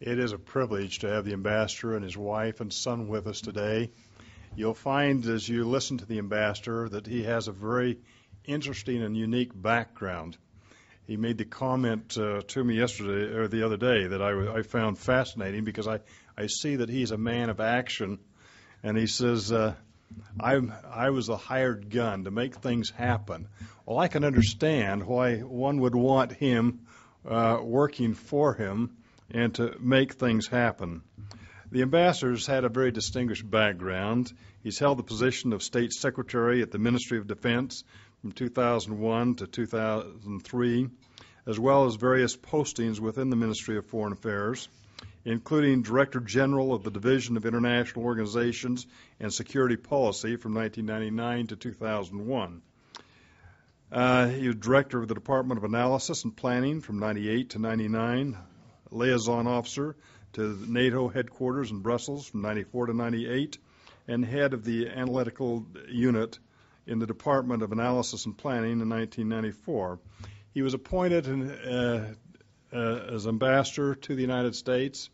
It is a privilege to have the ambassador and his wife and son with us today. You'll find as you listen to the ambassador that he has a very interesting and unique background. He made the comment to me yesterday or the other day that I found fascinating because I see that he's a man of action, and he says, I was a hired gun to make things happen. Well, I can understand why one would want him working for him and to make things happen. The ambassador's had a very distinguished background. He's held the position of State Secretary at the Ministry of Defense from 2001 to 2003, as well as various postings within the Ministry of Foreign Affairs, including Director General of the Division of International Organizations and Security Policy from 1999 to 2001. He was Director of the Department of Analysis and Planning from 98 to 99, Liaison Officer to the NATO headquarters in Brussels from 94 to 98, and Head of the Analytical Unit in the Department of Analysis and Planning in 1994. He was appointed as ambassador to the United States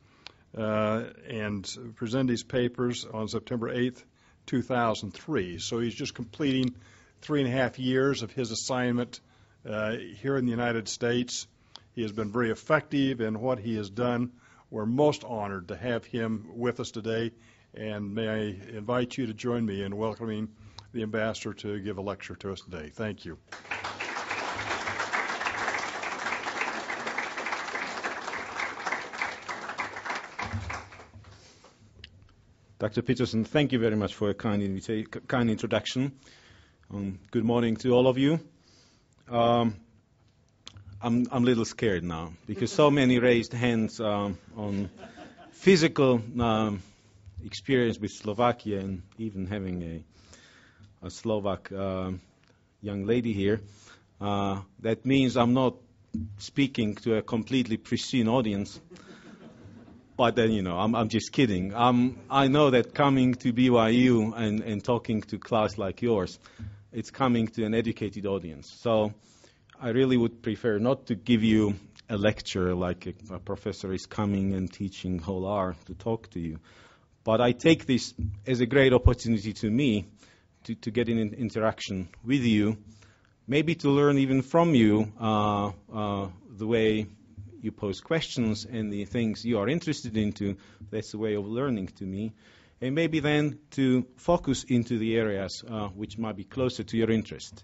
and presented his papers on September 8th, 2003. So he's just completing 3.5 years of his assignment here in the United States. He has been very effective in what he has done. We're most honored to have him with us today, and may I invite you to join me in welcoming the ambassador to give a lecture to us today. Thank you. Dr. Peterson, thank you very much for a kind introduction. Good morning to all of you. I'm a little scared now because so many raised hands on physical experience with Slovakia, and even having a Slovak young lady here. That means I'm not speaking to a completely pristine audience. But then, I'm just kidding. I know that coming to BYU and talking to class like yours, it's coming to an educated audience. So I really would prefer not to give you a lecture like a professor is coming and teaching whole hour to talk to you. But I take this as a great opportunity to me to get in an interaction with you, maybe to learn even from you the way you pose questions and the things you are interested into. That's a way of learning to me. And maybe then to focus into the areas which might be closer to your interest.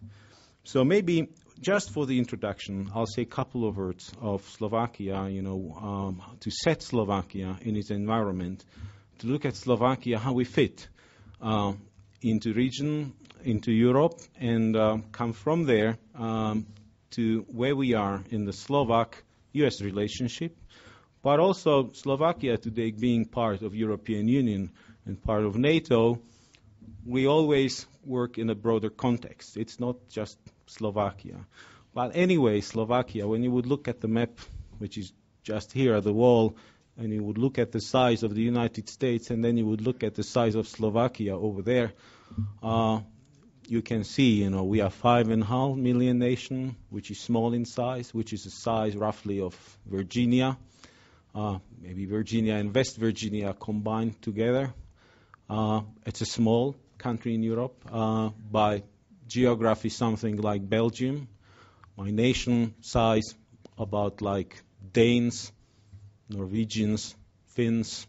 So maybe just for the introduction, I'll say a couple of words of Slovakia, to set Slovakia in its environment, to look at Slovakia, how we fit into region, into Europe, and come from there to where we are in the Slovak-US relationship, but also Slovakia today being part of European Union and part of NATO. We always work in a broader context. It's not just Slovakia. But anyway, Slovakia, when you would look at the map, which is just here at the wall, and you would look at the size of the United States, and then you would look at the size of Slovakia over there, you can see, we are 5.5 million nation, which is small in size, which is the size roughly of Virginia, maybe Virginia and West Virginia combined together. It's a small country in Europe, by geography something like Belgium. My nation size about like Danes, Norwegians, Finns,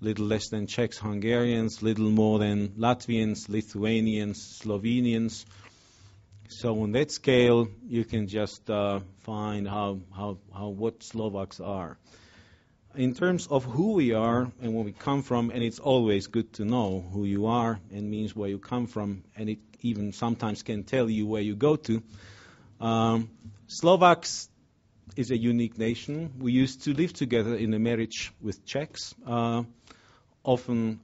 little less than Czechs, Hungarians, little more than Latvians, Lithuanians, Slovenians. So on that scale, you can just find what Slovaks are. In terms of who we are and where we come from, and it's always good to know who you are and means where you come from, and it even sometimes can tell you where you go to. Slovaks is a unique nation. We used to live together in a marriage with Czechs, often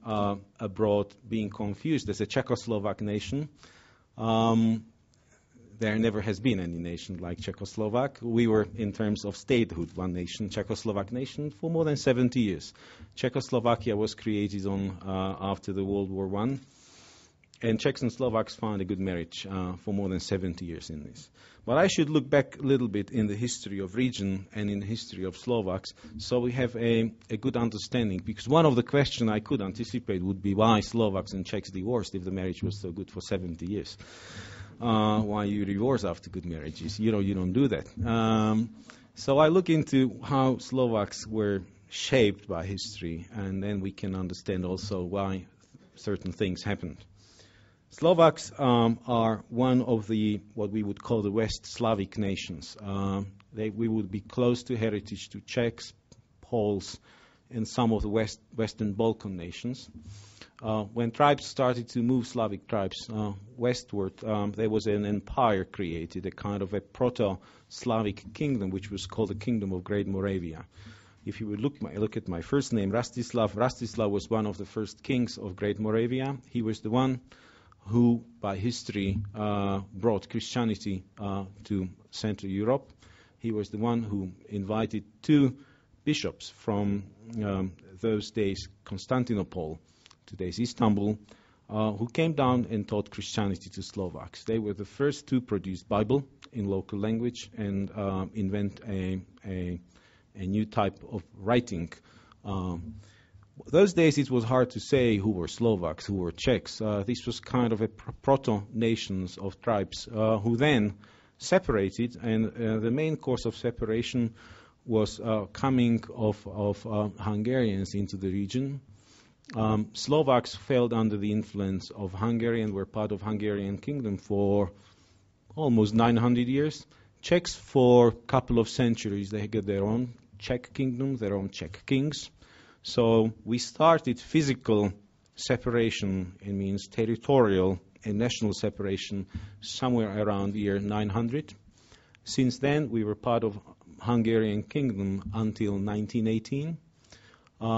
abroad being confused as a Czechoslovak nation. There never has been any nation like Czechoslovak. We were, in terms of statehood, one nation, Czechoslovak nation, for more than 70 years. Czechoslovakia was created after the World War I. And Czechs and Slovaks found a good marriage for more than 70 years in this. But I should look back a little bit in the history of region and in the history of Slovaks, so we have a good understanding. Because one of the questions I could anticipate would be why Slovaks and Czechs divorced if the marriage was so good for 70 years. Why you divorce after good marriages? You don't do that. So I look into how Slovaks were shaped by history, and then we can understand also why certain things happened. Slovaks are one of the, what we would call the West Slavic nations. We would be close to heritage to Czechs, Poles, and some of the Western Balkan nations. When tribes started to move, Slavic tribes, westward, there was an empire created, a kind of a proto-Slavic kingdom, which was called the Kingdom of Great Moravia. If you would look at my first name, Rastislav was one of the first kings of Great Moravia. He was the one who, by history, brought Christianity to Central Europe. He was the one who invited two bishops from those days, Constantinople, today's Istanbul, who came down and taught Christianity to Slovaks. They were the first to produce Bible in local language and invent a new type of writing. Those days it was hard to say who were Slovaks, who were Czechs. This was kind of a proto-nations of tribes who then separated, and the main cause of separation was coming of Hungarians into the region. Slovaks fell under the influence of Hungary and were part of Hungarian kingdom for almost 900 years. Czechs for a couple of centuries, they got their own Czech kingdom, their own Czech kings. So we started physical separation, it means territorial and national separation, somewhere around the year 900. Since then, we were part of Hungarian kingdom until 1918.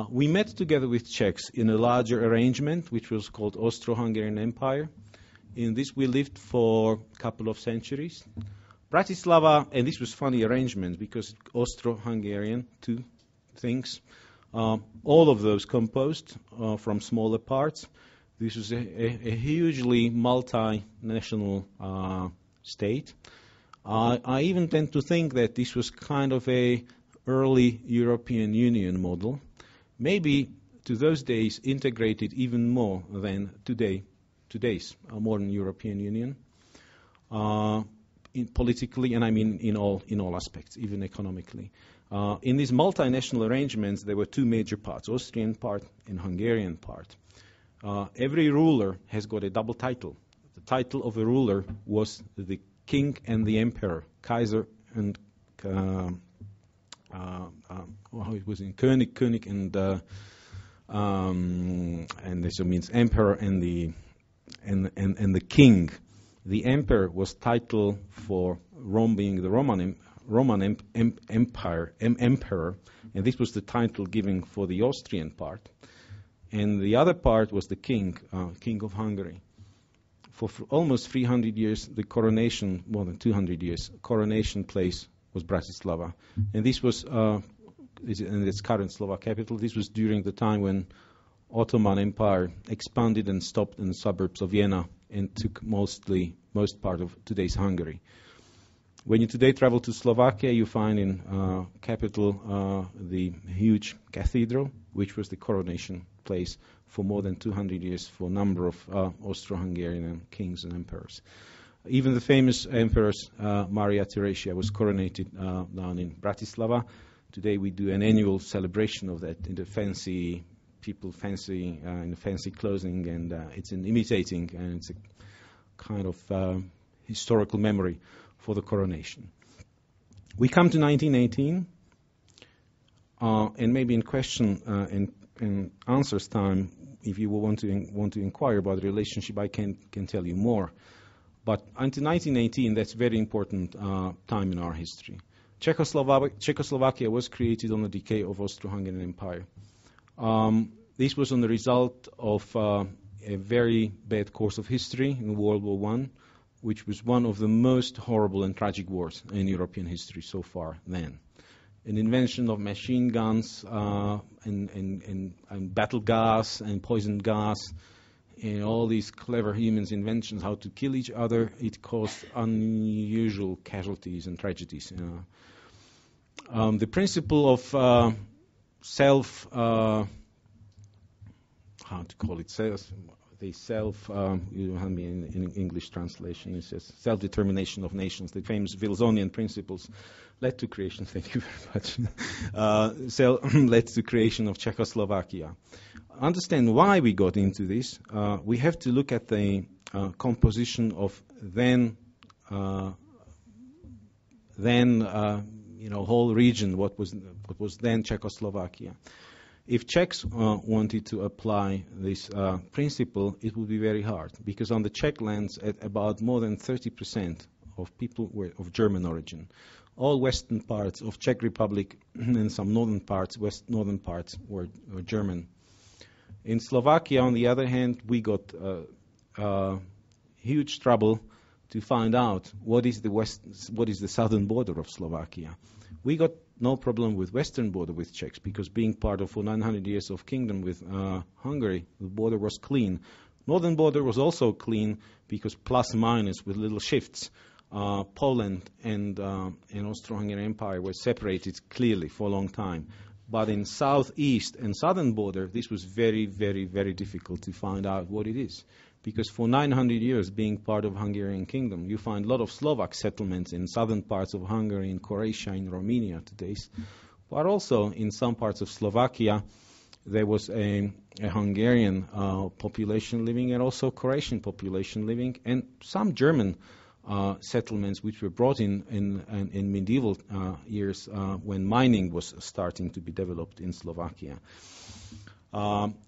We met together with Czechs in a larger arrangement, which was called Austro-Hungarian Empire. In this, we lived for a couple of centuries. Bratislava, and this was funny arrangement because Austro-Hungarian, two things. All of those composed from smaller parts. This was a hugely multinational state. I even tend to think that this was kind of a early European Union model, maybe to those days integrated even more than today's modern European Union, politically, and I mean in all aspects, even economically. In these multinational arrangements, there were two major parts, Austrian part and Hungarian part. Every ruler has got a double title. The title of a ruler was the king and the emperor, Kacer and it was in König and this means emperor and the king. The emperor was title for Rome being the Roman Empire, emperor, and this was the title given for the Austrian part. And the other part was the king, king of Hungary. For almost 300 years, the coronation, more than 200 years, coronation place was Bratislava. And this was, in its current Slovak capital, this was during the time when Ottoman Empire expanded and stopped in the suburbs of Vienna and took most part of today's Hungary. When you today travel to Slovakia, you find in capital the huge cathedral, which was the coronation place for more than 200 years for a number of Austro-Hungarian kings and emperors. Even the famous empress Maria Theresia was coronated down in Bratislava. Today we do an annual celebration of that in the fancy in fancy clothing, and it's an imitating, and it's a kind of historical memory for the coronation. We come to 1918, and maybe in question and answers time, if you will want to inquire about the relationship, I can tell you more. But until 1918, that's a very important time in our history. Czechoslovakia was created on the decay of Austro-Hungarian Empire. This was on the result of a very bad course of history in World War I, which was one of the most horrible and tragic wars in European history so far then. An invention of machine guns and battle gas and poison gas all these clever humans' inventions how to kill each other, it caused unusual casualties and tragedies. The principle of how to call it, you have me in English translation, it says self-determination of nations, the famous Wilsonian principles led to creation, thank you very much, led to creation of Czechoslovakia. Understand why we got into this, we have to look at the composition of then whole region, what was then Czechoslovakia. If Czechs wanted to apply this principle, it would be very hard, because on the Czech lands, about more than 30% of people were of German origin. All western parts of Czech Republic and some northern parts were German. In Slovakia, on the other hand, we got huge trouble to find out what is the southern border of Slovakia. We got no problem with western border with Czechs, because being part of for 900 years of kingdom with Hungary, the border was clean. Northern border was also clean, because plus minus with little shifts, Poland and Austro-Hungarian Empire were separated clearly for a long time. But in southeast and southern border, this was very, very, very difficult to find out what it is. Because for 900 years, being part of Hungarian kingdom, you find a lot of Slovak settlements in southern parts of Hungary, in Croatia, in Romania today. But also in some parts of Slovakia, there was a Hungarian population living, and also Croatian population living, and some German settlements which were brought in medieval years when mining was starting to be developed in Slovakia.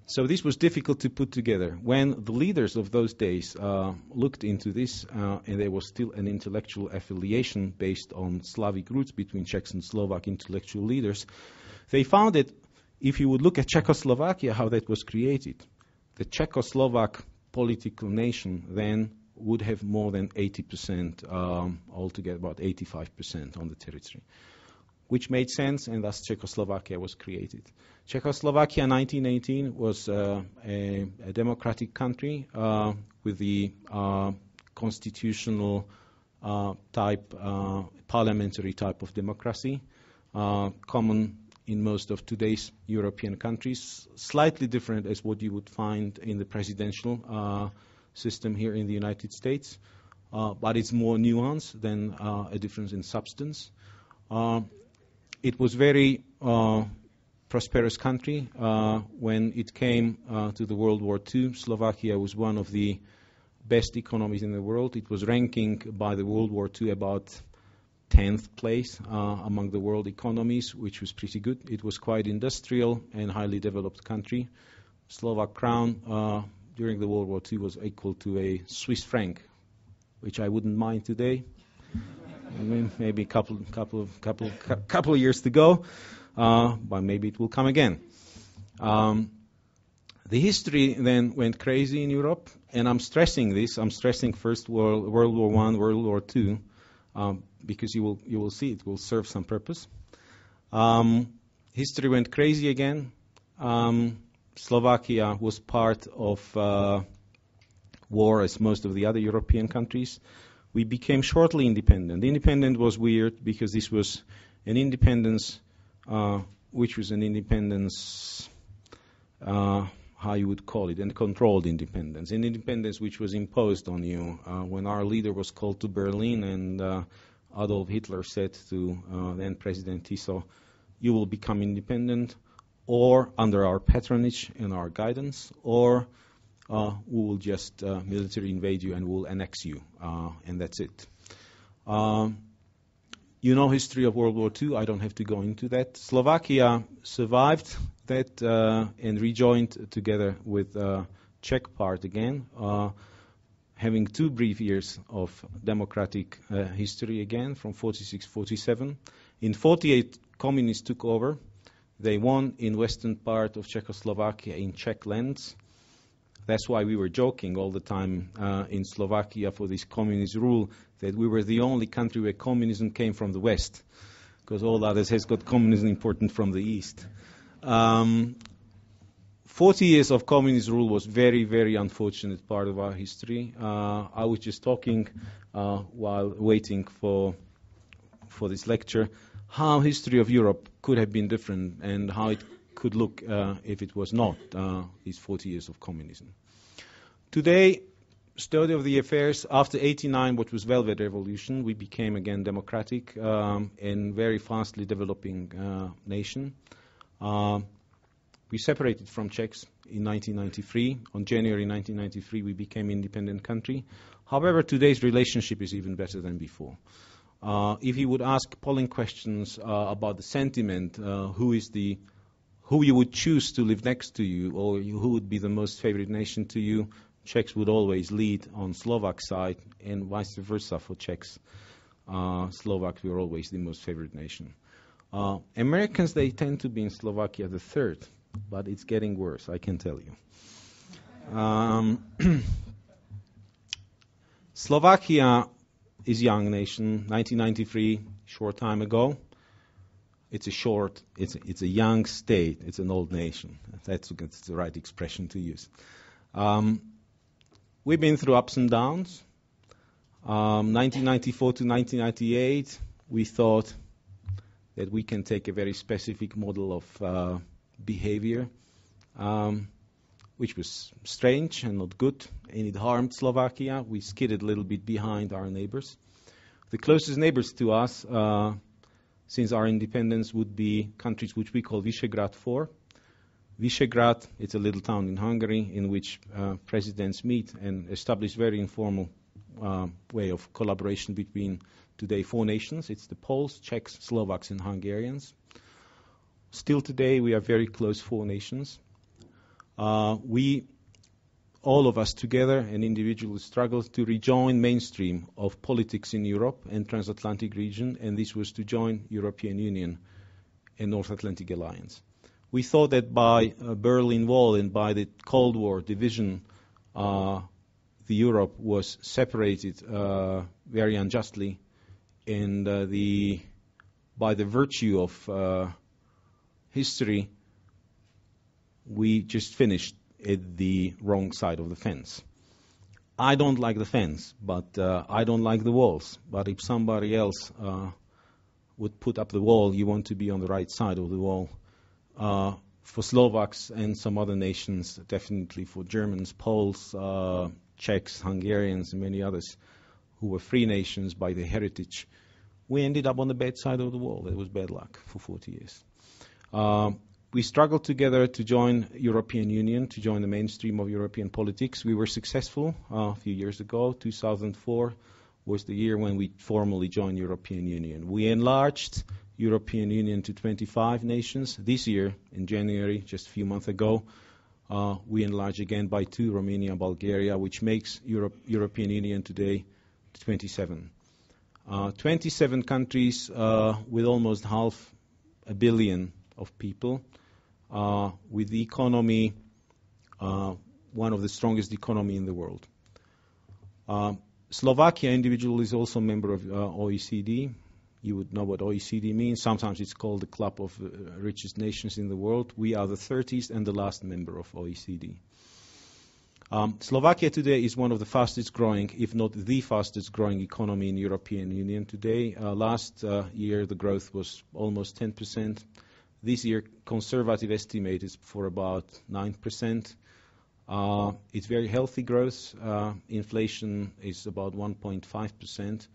So this was difficult to put together. When the leaders of those days looked into this, and there was still an intellectual affiliation based on Slavic roots between Czechs and Slovak intellectual leaders, they found that if you would look at Czechoslovakia, how that was created, the Czechoslovak political nation then would have more than 80%, altogether about 85% on the territory, which made sense, and thus Czechoslovakia was created. Czechoslovakia 1918 was a democratic country with the constitutional type, parliamentary type of democracy, common in most of today's European countries, slightly different as what you would find in the presidential system here in the United States, but it's more nuanced than a difference in substance. It was very prosperous country. When it came to the World War II, Slovakia was one of the best economies in the world. It was ranking by the World War II about 10th place among the world economies, which was pretty good. It was quite industrial and highly developed country. Slovak crown during the World War II was equal to a Swiss franc, which I wouldn't mind today. Maybe a couple of years to go, but maybe it will come again. The history then went crazy in Europe, and I'm stressing this. I'm stressing first World War I, World War II, because you will see it will serve some purpose. History went crazy again. Slovakia was part of war as most of the other European countries. We became shortly independent. Independent was weird because this was an independence, which was an independence, how you would call it, and controlled independence. An independence which was imposed on you. When our leader was called to Berlin and Adolf Hitler said to then President Tiso, you will become independent, or under our patronage and our guidance, or we will just military invade you and we'll annex you, and that's it. You know history of World War II. I don't have to go into that. Slovakia survived that and rejoined together with Czech part again, having 2 brief years of democratic history again from 46-47. In 48, communists took over. They won in western part of Czechoslovakia in Czech lands. That's why we were joking all the time in Slovakia for this communist rule that we were the only country where communism came from the west, because all others has got communism important from the east. 40 years of communist rule was very, very unfortunate part of our history. I was just talking while waiting for this lecture how history of Europe could have been different and how it could look if it was not these 40 years of communism. Today, state of the affairs, after 89, what was Velvet Revolution, we became again democratic and very fastly developing nation. We separated from Czechs in 1993. On January 1993, we became independent country. However, today's relationship is even better than before. If you would ask polling questions about the sentiment, who you would choose to live next to you, or who would be the most favorite nation to you, Czechs would always lead on Slovak side, and vice versa for Czechs. Slovaks were always the most favorite nation. Americans, they tend to be in Slovakia the third, but it's getting worse, I can tell you. Slovakia is a young nation, 1993, short time ago. It's a young state, it's an old nation. That's the right expression to use. We've been through ups and downs. 1994 to 1998, we thought that we can take a very specific model of behavior, which was strange and not good, and it harmed Slovakia. We skidded a little bit behind our neighbors. The closest neighbors to us since our independence would be countries which we call Visegrad 4. Visegrad, it's a little town in Hungary in which presidents meet and establish very informal way of collaboration between today 4 nations. It's the Poles, Czechs, Slovaks, and Hungarians. Still today, we are very close 4 nations. All of us together and individually struggled to rejoin mainstream of politics in Europe and transatlantic region, and this was to join European Union and North Atlantic Alliance. We thought that by Berlin Wall and by the Cold War division, the Europe was separated very unjustly, and by the virtue of history, we just finished at the wrong side of the fence. I don't like the fence, but I don't like the walls. But if somebody else would put up the wall, you want to be on the right side of the wall. For Slovaks and some other nations, definitely for Germans, Poles, Czechs, Hungarians, and many others who were free nations by their heritage, we ended up on the bad side of the wall. That was bad luck for 40 years. We struggled together to join European Union, to join the mainstream of European politics. We were successful a few years ago. 2004 was the year when we formally joined European Union. We enlarged European Union to 25 nations. This year, in January, just a few months ago, we enlarged again by 2, Romania and Bulgaria, which makes European Union today 27. 27 countries with almost 500 million of people, with the economy, one of the strongest economy in the world. Slovakia individually is also a member of OECD. You would know what OECD means. Sometimes it's called the club of richest nations in the world. We are the 30th and the last member of OECD. Slovakia today is one of the fastest growing, if not the fastest growing economy in European Union today. Last year the growth was almost 10%. This year conservative estimate is for about 9%. It's very healthy growth. Inflation is about 1.5%.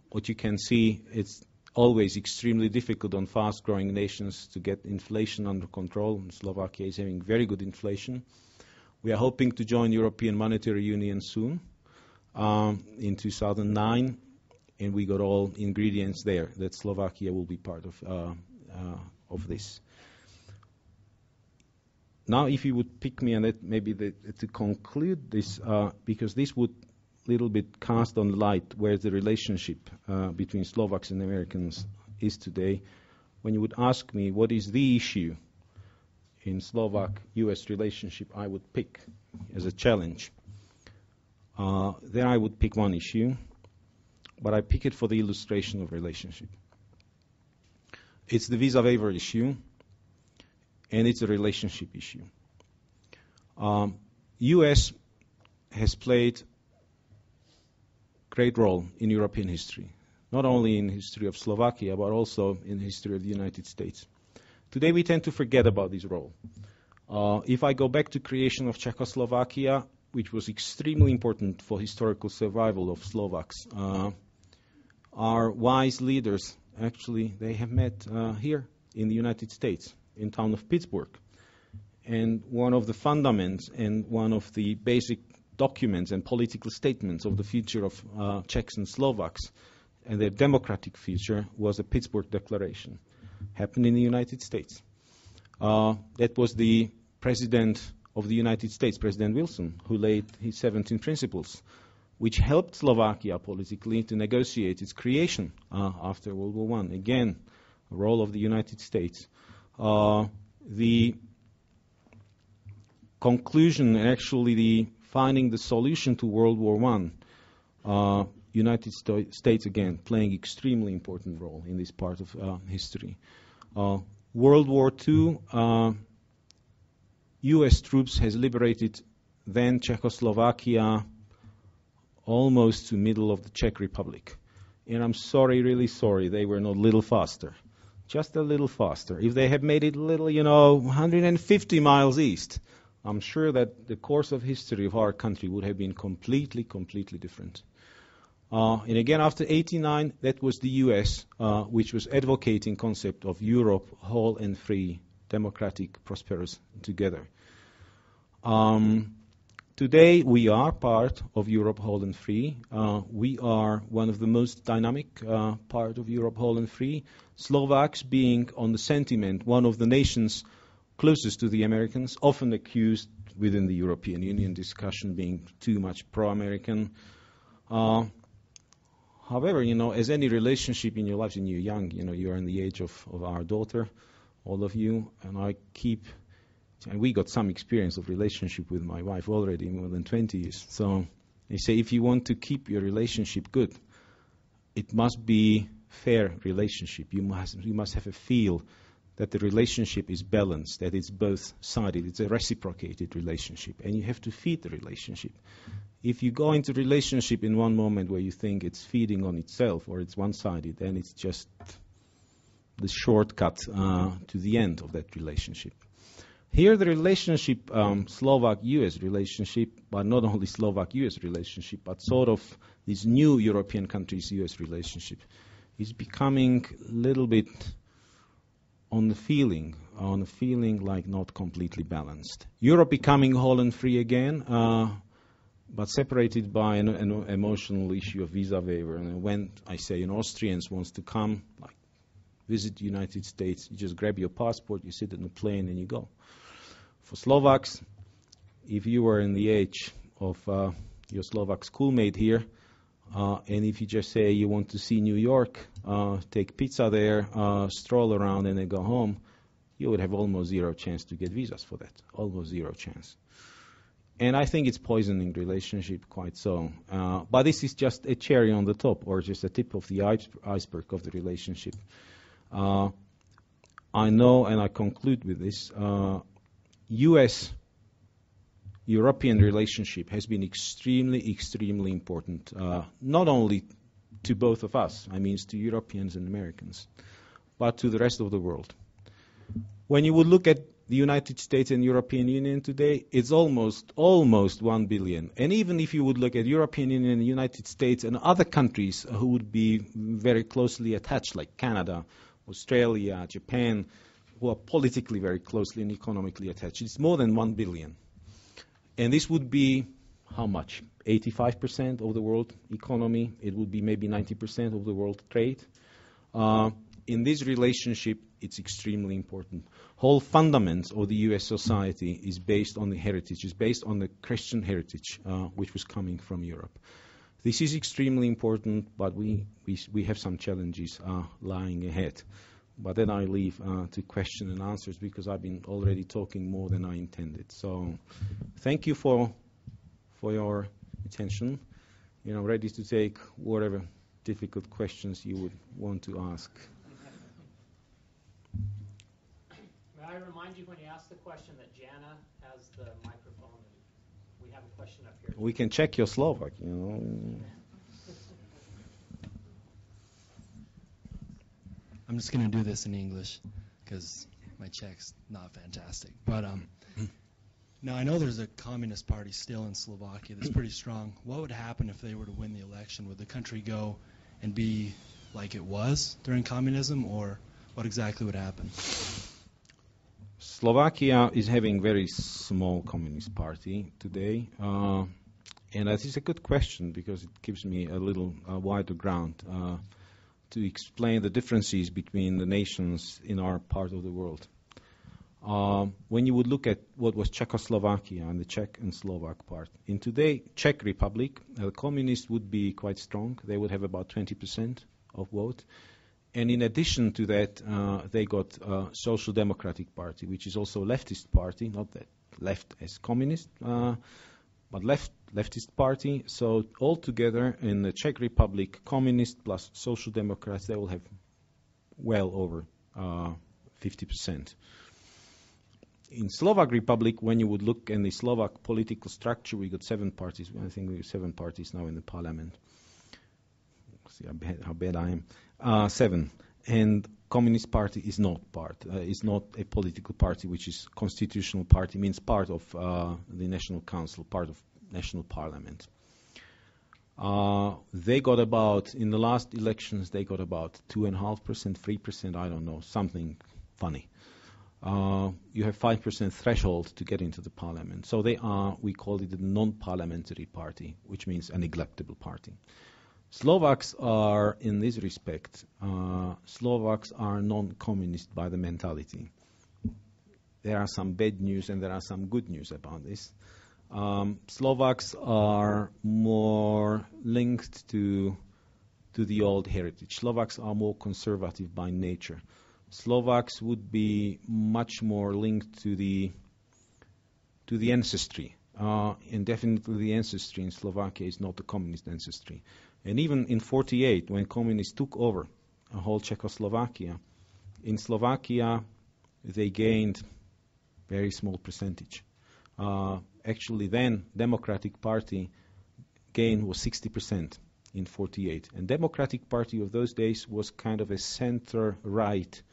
What you can see, it's always extremely difficult on fast-growing nations to get inflation under control. Slovakia is having very good inflation. We are hoping to join European Monetary Union soon, in 2009, and we got all ingredients there that Slovakia will be part of this. Now, if you would pick me, and to conclude this, because this would little bit cast on light where the relationship between Slovaks and Americans is today. When you would ask me what is the issue in Slovak-US relationship, I would pick as a challenge. Then I would pick one issue, but I pick it for the illustration of relationship. It's the visa waiver issue, and it's a relationship issue. U.S. has played great role in European history, not only in the history of Slovakia, but also in the history of the United States. Today we tend to forget about this role. If I go back to creation of Czechoslovakia, which was extremely important for historical survival of Slovaks, our wise leaders, actually, they have met here in the United States, in town of Pittsburgh. And one of the fundaments and one of the basic documents and political statements of the future of Czechs and Slovaks and their democratic future was the Pittsburgh Declaration. Happened in the United States. That was the President of the United States, President Wilson, who laid his 17 principles, which helped Slovakia politically to negotiate its creation after World War I. Again, a role of the United States. The conclusion, and actually the finding the solution to World War I, United States again playing extremely important role in this part of history. World War II, U.S. troops has liberated then Czechoslovakia almost to middle of the Czech Republic. And I'm sorry, really sorry, they were not a little faster. Just a little faster. If they had made it a little, 150 miles east, I'm sure that the course of history of our country would have been completely different. And again, after 1989, that was the U.S., which was advocating concept of Europe whole and free, democratic, prosperous together. Today, we are part of Europe whole and free. We are one of the most dynamic part of Europe whole and free. Slovaks being, on the sentiment, one of the nations closest to the Americans, often accused within the European Union discussion being too much pro-American. However, as any relationship in your life, when you're young, you're in the age of our daughter, all of you, and we got some experience of relationship with my wife already, more than 20 years. So they say if you want to keep your relationship good, it must be fair relationship. You must have a feel that the relationship is balanced, that it's both-sided, it's a reciprocated relationship, and you have to feed the relationship. If you go into relationship in one moment where you think it's feeding on itself or it's one-sided, then it's just the shortcut to the end of that relationship. Here the relationship, Slovak-US relationship, but not only Slovak-US relationship, but sort of this new European countries-US relationship, is becoming a little bit on the feeling like not completely balanced. Europe becoming whole and free again, but separated by an emotional issue of visa waiver. And when I say Austrians wants to come, like visit the United States, you just grab your passport, you sit in the plane, and you go. For Slovaks, if you were in the age of your Slovak schoolmate here, and if you just say you want to see New York, take pizza there, stroll around, and then go home, you would have almost zero chance to get visas for that. Almost zero chance. And I think it's poisoning relationship quite so. But this is just a cherry on the top, or just a tip of the iceberg of the relationship. I know, and I conclude with this, U.S.-European relationship has been extremely important, not only to both of us, I mean to Europeans and Americans, but to the rest of the world. When you would look at the United States and European Union today, it's almost 1 billion. And even if you would look at European Union and the United States and other countries who would be very closely attached, like Canada, Australia, Japan, who are politically very closely and economically attached, it's more than 1 billion. And this would be how much? 85% of the world economy. It would be maybe 90% of the world trade. In this relationship, it's extremely important. Whole fundamentals of the U.S. society is based on the heritage, is based on the Christian heritage, which was coming from Europe. This is extremely important, but we have some challenges lying ahead. But then I leave to question and answers because I've been already talking more than I intended. So thank you for your attention. Ready to take whatever difficult questions you would want to ask. May I remind remind you when you ask the question that Jana has the microphone. We have a question up here. We can check your Slovak, you know. I'm just going to do this in English because my Czech's not fantastic. But now I know there's a communist party still in Slovakia that's pretty strong. What would happen if they were to win the election? Would the country go and be like it was during communism, or what exactly would happen? Slovakia is having very small communist party today. And that is a good question because it gives me a little wider ground to explain the differences between the nations in our part of the world. When you would look at what was Czechoslovakia and the Czech and Slovak part, in today Czech Republic, the communists would be quite strong. They would have about 20% of vote. And in addition to that, they got a Social Democratic Party, which is also a leftist party, not that left as communist, but leftist party. So altogether in the Czech Republic, communist plus Social Democrats, they will have well over 50%. In Slovak Republic, when you would look in the Slovak political structure, we got 7 parties. I think we have 7 parties now in the parliament. See how bad I am. 7. And Communist Party is not a political party, which is constitutional party, means part of the National Council, part of National Parliament. They got about, in the last elections, they got about 2.5%, 3%, I don't know, something funny. You have 5% threshold to get into the parliament. So they are, we call it a non-parliamentary party, which means a neglectable party. Slovaks are, in this respect, Slovaks are non-communist by the mentality. There are some bad news and there are some good news about this. Slovaks are more linked to the old heritage. Slovaks are more conservative by nature. Slovaks would be much more linked to the ancestry. And definitely the ancestry in Slovakia is not the communist ancestry. And even in 1948, when communists took over a whole Czechoslovakia, in Slovakia they gained very small percentage. Actually then Democratic Party gain was 60% in 1948. And Democratic Party of those days was kind of a center-right,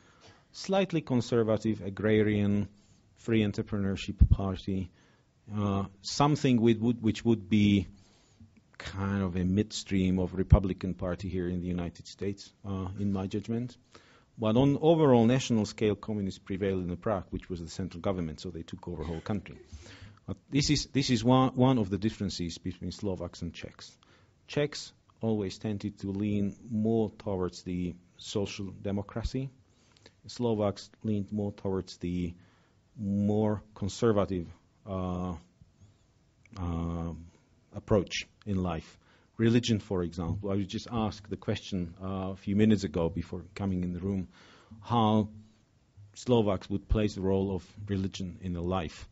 slightly conservative, agrarian, free entrepreneurship party, something which would be kind of a midstream of Republican Party here in the United States, in my judgment. But on overall national scale, communists prevailed in Prague, which was the central government, so they took over the whole country. But this is one of the differences between Slovaks and Czechs. Czechs always tended to lean more towards the social democracy. Slovaks leaned more towards the more conservative approach in life. Religion, for example. I was just asked the question a few minutes ago before coming in the room, how Slovaks would place the role of religion in their life.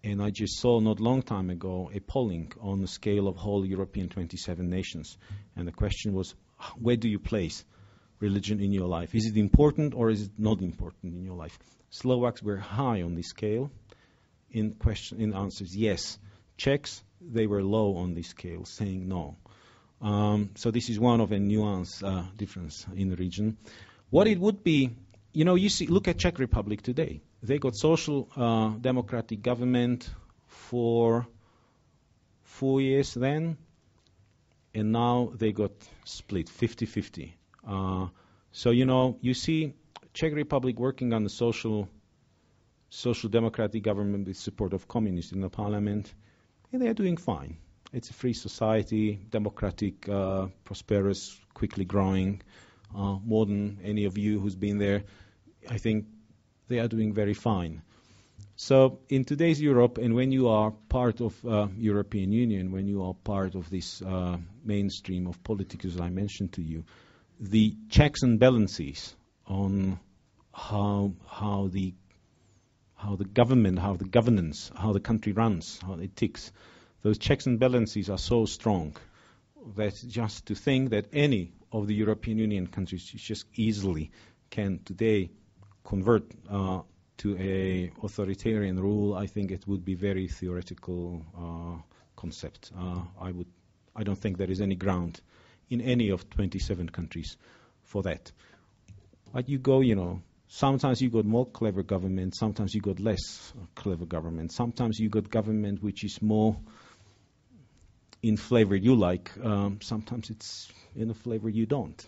And I just saw not long time ago a polling on the scale of whole European 27 nations. And the question was, where do you place religion in your life? Is it important or is it not important in your life? Slovaks were high on the scale. In answers, yes. Czechs, they were low on the scale, saying no. So this is one of a nuance difference in the region. What it would be, you see, look at Czech Republic today. They got social democratic government for 4 years then, and now they got split 50-50. So you see Czech Republic working on the social democratic government with support of communists in the parliament, and they are doing fine. It's a free society, democratic, prosperous, quickly growing, more than any of you who's been there. I think they are doing very fine. So in today's Europe, and when you are part of European Union, when you are part of this mainstream of politics, as I mentioned to you, the checks and balances on how the government, how the governance, how the country runs, how it ticks, those checks and balances are so strong that just to think that any of the European Union countries just easily can today convert to a authoritarian rule, I think it would be very theoretical concept. I don't think there is any ground in any of 27 countries for that. But you go, sometimes you got more clever government, sometimes you got less clever government, sometimes you got government which is more in flavor you like, sometimes it's in a flavor you don't.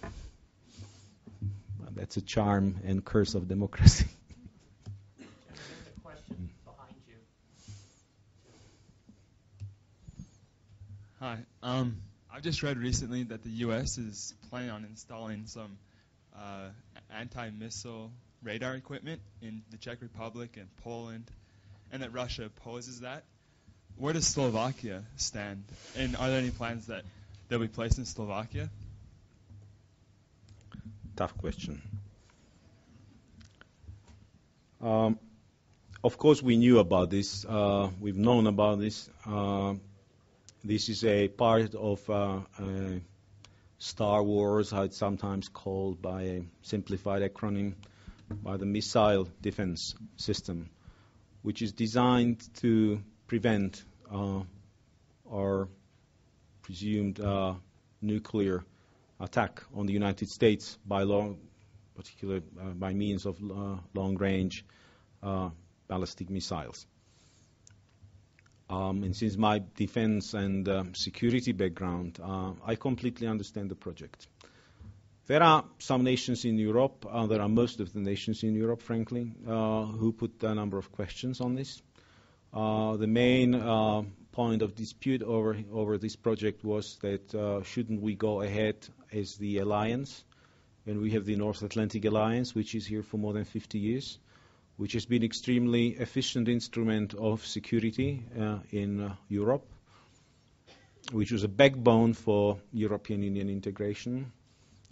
That's a charm and curse of democracy. There's a question behind you. Hi. I've just read recently that the U.S. is planning on installing some anti-missile radar equipment in the Czech Republic and Poland, and that Russia opposes that. Where does Slovakia stand? And are there any plans that they'll be placed in Slovakia? Tough question. Of course, we knew about this. We've known about this. This is a part of Star Wars, how it's sometimes called by a simplified acronym, by the missile defense system, which is designed to prevent our presumed nuclear attack on the United States by particularly by means of long-range ballistic missiles. And since my defense and security background, I completely understand the project. There are some nations in Europe, there are most of the nations in Europe, frankly, who put a number of questions on this. The main point of dispute over this project was that shouldn't we go ahead as the alliance, when we have the North Atlantic Alliance, which is here for more than 50 years, which has been extremely efficient instrument of security in Europe, which was a backbone for European Union integration,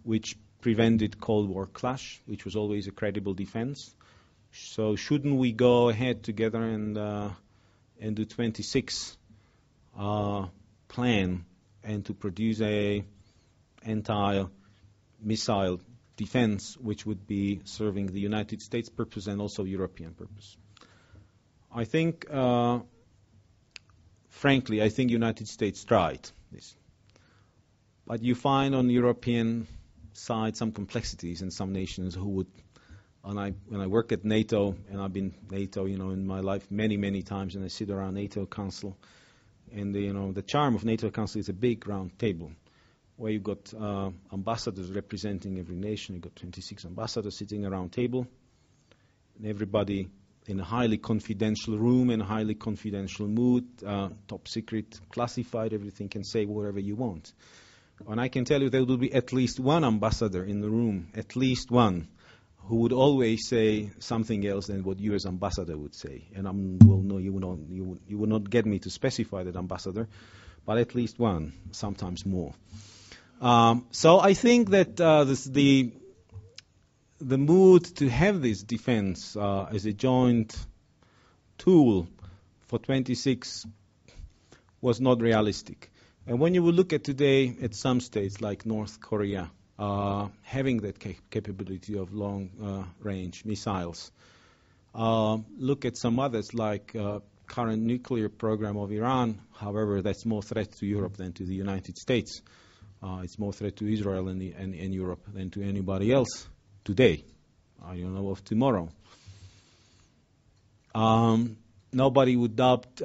which prevented Cold War clash, which was always a credible defense. So shouldn't we go ahead together and do 26 plan and to produce a anti-missile defense which would be serving the United States purpose and also European purpose? I think, frankly, I think United States tried this. But you find on the European side some complexities in some nations who would, when I work at NATO, and I've been NATO, in my life many times, and I sit around NATO Council, and the charm of NATO Council is a big round table where you've got ambassadors representing every nation. You've got 26 ambassadors sitting around table, and everybody in a highly confidential room, in a highly confidential mood, top secret, classified, everything, can say whatever you want. And I can tell you there will be at least one ambassador in the room, at least one, who would always say something else than what you as ambassador would say. And you will not get me to specify that ambassador, but at least one, sometimes more. So I think that the mood to have this defense as a joint tool for 26 was not realistic. And when you will look at today at some states like North Korea having that capability of long-range missiles, look at some others like current nuclear program of Iran. However, that's more threat to Europe than to the United States. It's more threat to Israel and Europe than to anybody else today. I don't know of tomorrow. Nobody would doubt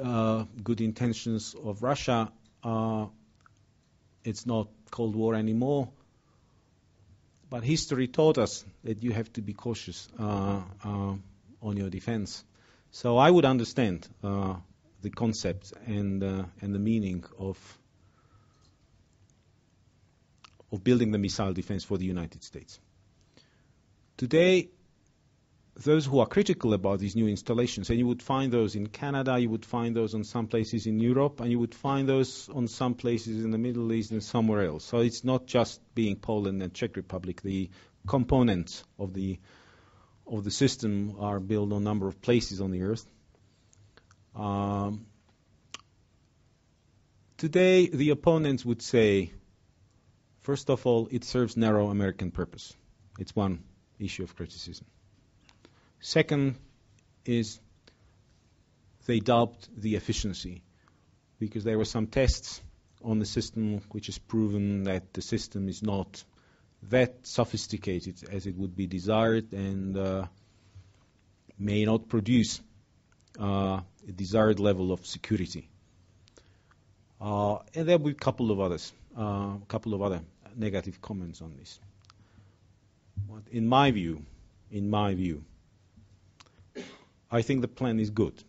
good intentions of Russia. It's not Cold War anymore. But history taught us that you have to be cautious on your defense. So I would understand the concept and the meaning of building the missile defense for the United States. Today, those who are critical about these new installations, and you would find those in Canada, you would find those on some places in Europe, and you would find those on some places in the Middle East and somewhere else. So it's not just being Poland and Czech Republic. The components of the system are built on a number of places on the earth. Today, the opponents would say, first of all, it serves narrow American purpose. It's one issue of criticism. Second, is they doubt the efficiency, because there were some tests on the system which has proven that the system is not that sophisticated as it would be desired, and may not produce a desired level of security. And there will be a couple of other negative comments on this. But in my view, I think the plan is good.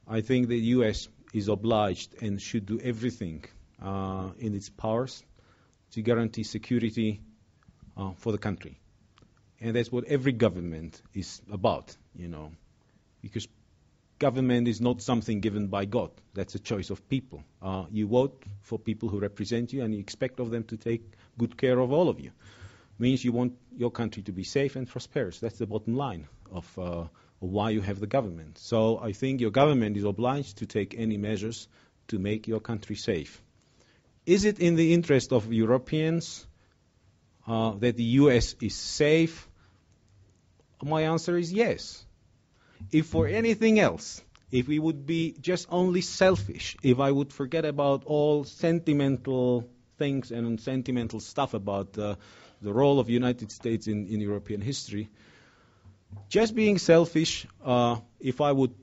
I think the U.S. is obliged and should do everything in its powers to guarantee security for the country. And that's what every government is about, because government is not something given by God. That's a choice of people. You vote for people who represent you, and you expect of them to take good care of all of you. Means you want your country to be safe and prosperous. That's the bottom line of why you have the government. So I think your government is obliged to take any measures to make your country safe. Is it in the interest of Europeans that the U.S. is safe? My answer is yes. If for anything else, if we would be just only selfish, if I would forget about all sentimental things and sentimental stuff about the role of the United States in European history, just being selfish, if I would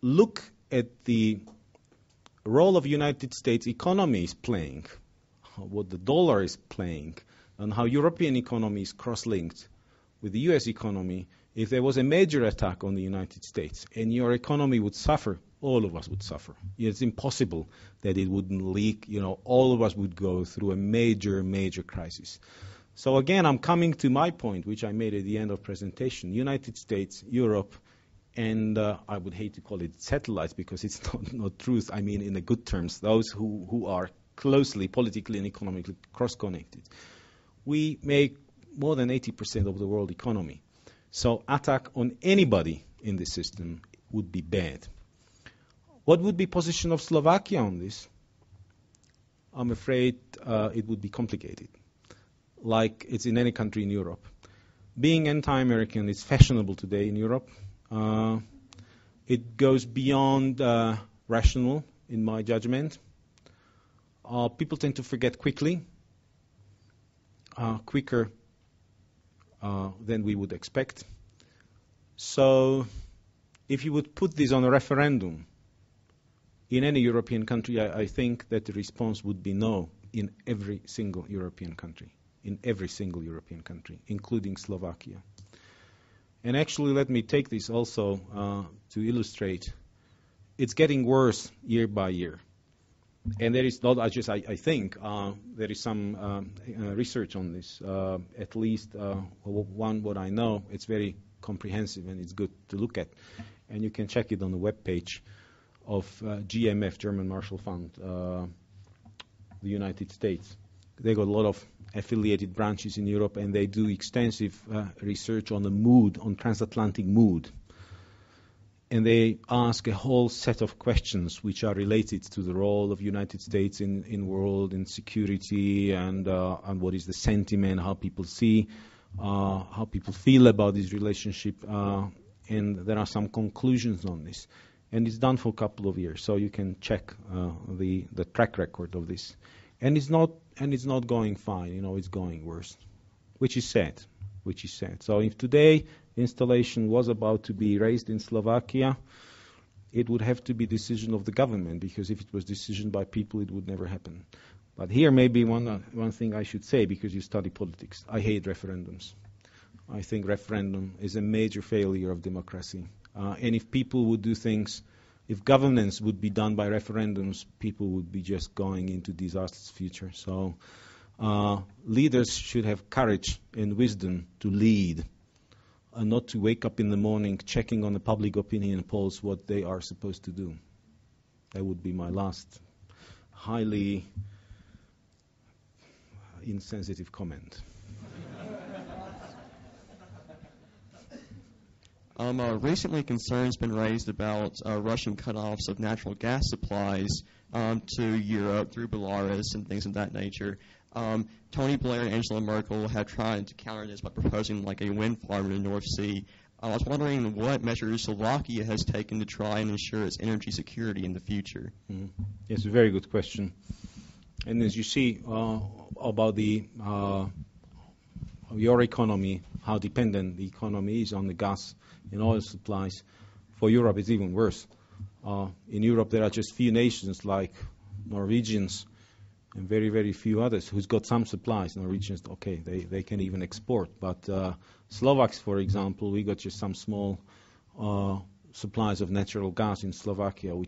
look at the role of United States economy is playing, what the dollar is playing, and how European economy is cross-linked with the U.S. economy, if there was a major attack on the United States and your economy would suffer, all of us would suffer. It's impossible that it wouldn't leak. All of us would go through a major, major crisis. So again, I'm coming to my point, which I made at the end of presentation. United States, Europe, and I would hate to call it satellites because it's not truth. I mean in the good terms, those who are closely politically and economically cross-connected. We make more than 80% of the world economy. So attack on anybody in the system would be bad. What would be position of Slovakia on this? I'm afraid it would be complicated, like it's in any country in Europe. Being anti-American is fashionable today in Europe. It goes beyond rational, in my judgment. People tend to forget quickly, quicker than we would expect. So if you would put this on a referendum in any European country, I think that the response would be no in every single European country, including Slovakia. And actually, let me take this also to illustrate. It's getting worse year by year. And there is not, I think, there is some research on this. At least what I know, it's very comprehensive and it's good to look at. And you can check it on the webpage of GMF, German Marshall Fund, the United States. They got a lot of affiliated branches in Europe, and they do extensive research on the mood, on transatlantic mood. And they ask a whole set of questions which are related to the role of United States in world, in security, and what is the sentiment, how people see, how people feel about this relationship. And there are some conclusions on this. And it's done for a couple of years, so you can check the track record of this. And it's not going fine, it's going worse, which is sad. So if today installation was about to be raised in Slovakia, it would have to be decision of the government, because if it was decision by people, it would never happen. But here maybe one thing I should say, because you study politics. I hate referendums. I think referendum is a major failure of democracy. And if people would do things, if governance would be done by referendums, people would be just going into disastrous future. So leaders should have courage and wisdom to lead, and not to wake up in the morning checking on the public opinion polls what they are supposed to do. That would be my last highly insensitive comment. Recently, concerns been raised about Russian cutoffs of natural gas supplies to Europe through Belarus and things of that nature. Tony Blair and Angela Merkel have tried to counter this by proposing like a wind farm in the North Sea. I was wondering what measures Slovakia has taken to try and ensure its energy security in the future. It's a very good question. And as you see about your economy, how dependent the economy is on the gas and oil supplies, for Europe it's even worse. In Europe there are just few nations like Norwegians and very, very few others who's got some supplies. Norwegians, okay, they can even export. But Slovaks, for example, we got just some small supplies of natural gas in Slovakia, which